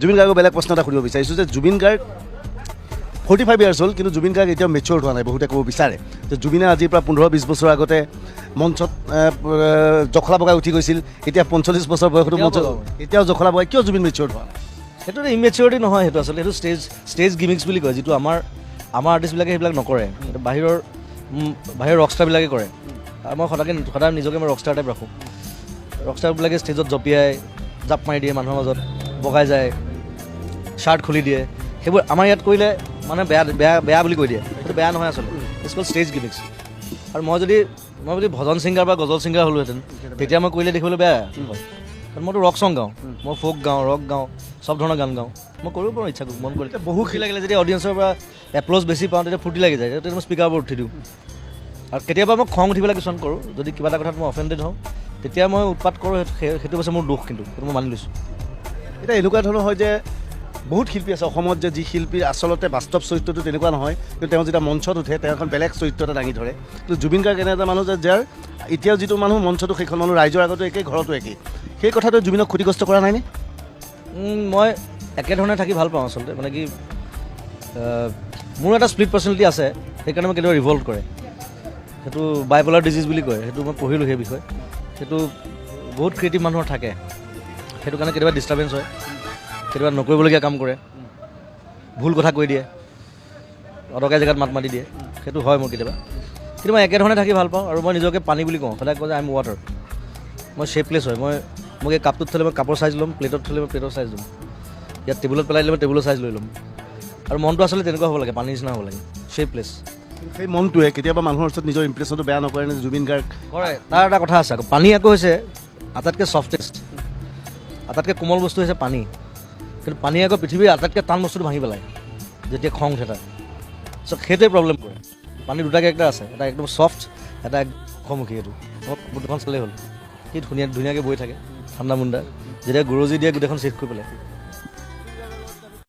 জুবিন গাৰ্গক বেলেগ প্ৰশ্ন এটা সুধিব বিচাৰিছোঁ যে জুবিন গাৰ্গ 45 ইয়াৰ্ছ হ'ল কিন্তু জুবিন গাৰ্গ এতিয়াও মেচিয়ৰ হোৱা নাই বহুতে ক'ব বিচাৰে যে জুবিনে আজিৰ পৰা 15-20 বছৰ আগতে মঞ্চত জখলা বগাই উঠি গৈছিল এতিয়া 45 বছৰ বয়সতো মঞ্চত এতিয়াও জখলা বগাই কিয় জুবিন মেচিয়ৰ হোৱা নাই সেইটো ইমেচিয়ৰিটি নহয় সেইটো আচলতে সেইটো ষ্টেজ গিমিক্স বুলি কয় যিটো আমাৰ আৰ্টিষ্টবিলাকে সেইবিলাক নকৰে বাহিৰৰ ৰকষ্টাৰবিলাকে কৰে আৰু মই সদায় নিজকে মই ৰকষ্টাৰ টাইপ ৰাখোঁ ৰকষ্টাৰবিলাকে ষ্টেজত জঁপিয়াই জাপ মাৰি দিয়ে মানুহৰ মাজত বগাই যায় শ্বাৰ্ট খুলি দিয়ে সেইবোৰ আমাৰ ইয়াত কৰিলে মানে বেয়া বুলি কৈ দিয়ে সেইটো বেয়া নহয় আচলতে ইটছ কল্ড ষ্টেজ গিমিক্স আৰু মই যদি ভজন ছিংগাৰ বা গজল ছিংগাৰ হ'লোহেঁতেন তেতিয়া মই কৰিলে দেখিবলৈ বেয়া হয় কাৰণ মইতো ৰক চং গাওঁ মই ফ'ক গাওঁ ৰক গাওঁ চব ধৰণৰ গান গাওঁ মই কৰিব পাৰোঁ ইচ্ছা মন কৰিলে বহু লাগিলে যদি অডিয়েঞ্চৰ পৰা এপ্ল'জ বেছি পাওঁ তেতিয়া ফূৰ্তি লাগি যায় তেতিয়া মই স্পীকাৰৰ ওপৰত উঠি দিওঁ আৰু কেতিয়াবা মই খং উঠি পেলাই কিছুমান কৰোঁ যদি কিবা এটা কথাত মই অফেণ্ডেড হওঁ তেতিয়া মই উৎপাত কৰোঁ সেইটো হৈছে মোৰ দুখ কিন্তু সেইটো মই মানি লৈছোঁ এতিয়া এনেকুৱা ধৰণৰ হয় যে বহুত শিল্পী আছে অসমত যে যি শিল্পীৰ আচলতে বাস্তৱ চৰিত্ৰটো তেনেকুৱা নহয় কিন্তু তেওঁ যেতিয়া মঞ্চত উঠে তেওঁ এখন বেলেগ চৰিত্ৰ এটা দাঙি ধৰে কিন্তু জুবিন গাৰ্গ এনে এটা মানুহ যে যাৰ এতিয়াও যিটো মানুহ মঞ্চতো সেইখন মানুহ ৰাইজৰ আগতো একেই ঘৰতো একেই সেই কথাটো জুবিনক ক্ষতিগ্ৰস্ত কৰা নাইনে মই একেধৰণে থাকি ভাল পাওঁ আচলতে মানে কি মোৰ এটা স্প্লিট পাৰ্চনেলিটি আছে সেইকাৰণে মই কেতিয়াবা ৰিভল্ট কৰে সেইটো বাইপলাৰ ডিজিজ বুলি কয় সেইটো মই পঢ়িলোঁ সেই বিষয়ে সেইটো বহুত ক্ৰিয়েটিভ মানুহৰ থাকে সেইটো কাৰণে কেতিয়াবা ডিষ্টাৰ্বেঞ্চ হয় কেতিয়াবা নকৰিবলগীয়া কাম কৰে ভুল কথা কৈ দিয়ে অদৰকাৰী জেগাত মাত মাতি দিয়ে সেইটো হয় মোৰ কেতিয়াবা কিন্তু মই একেধৰণে থাকি ভাল পাওঁ আৰু মই নিজকে পানী বুলি কওঁ সদায় কওঁ যে আই এম ৱাটাৰ মই শ্বেপলেছ হয় মোক এই কাপটোত থ'লে মই কাপৰ চাইজ ল'ম প্লেটত থ'লে মই প্লেটৰ চাইজ ল'ম ইয়াত টেবুলত পেলাই দিলে মই টেবুলৰ চাইজ লৈ ল'ম আৰু মনটো আচলতে তেনেকুৱা হ'ব লাগে পানীৰ নিচিনা হ'ব লাগে শ্বেপলেছ সেই মনটোৱে কেতিয়াবা মানুহৰ ওচৰত নিজৰ ইম্প্ৰেশ্যনটো বেয়া নকৰে নে জুবিন গাৰ্গ কৰে তাৰ এটা কথা আছে আকৌ পানী আকৌ হৈছে আটাইতকৈ ছফ্টেষ্ট আটাইতকৈ কোমল বস্তু হৈছে পানী কিন্তু পানী আকৌ পৃথিৱীৰ আটাইতকৈ টান বস্তুটো ভাঙি পেলায় যেতিয়া খং উঠে তাৰ চ' সেইটোৱে প্ৰব্লেম কৰে পানী দুটা কেৰেক্টাৰ আছে এটা একদম ছফ্ট এটা খমুখী সেইটো মই দুখন চালেই হ'ল সি ধুনীয়াকৈ বৈ থাকে ঠাণ্ডা মুণ্ডা যেতিয়া গুৰজি দিয়ে গোটেইখন চেক কৰি পেলাই